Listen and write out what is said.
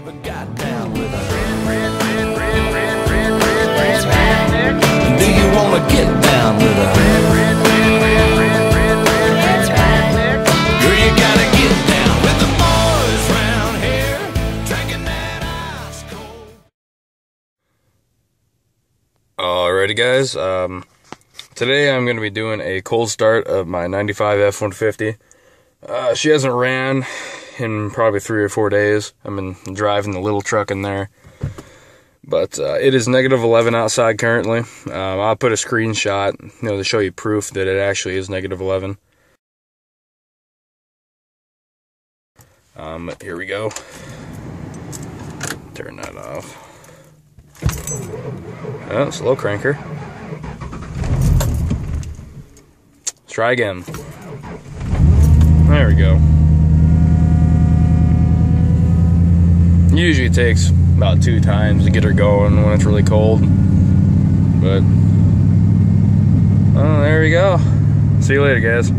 ever got down with her? Do you wanna get down with her? Girl, you gotta get down with the boys round here, drinking that ice cold. Alrighty guys, today I'm going to be doing a cold start of my 95 F150. She hasn't ran in probably 3 or 4 days. I've been driving the little truck in there. But it is negative 11 outside currently. I'll put a screenshot, to show you proof that it actually is negative 11. Here we go. Turn that off. Oh, slow cranker. Let's try again. There we go. Usually it takes about 2 times to get her going when it's really cold. But, oh, there we go. See you later, guys.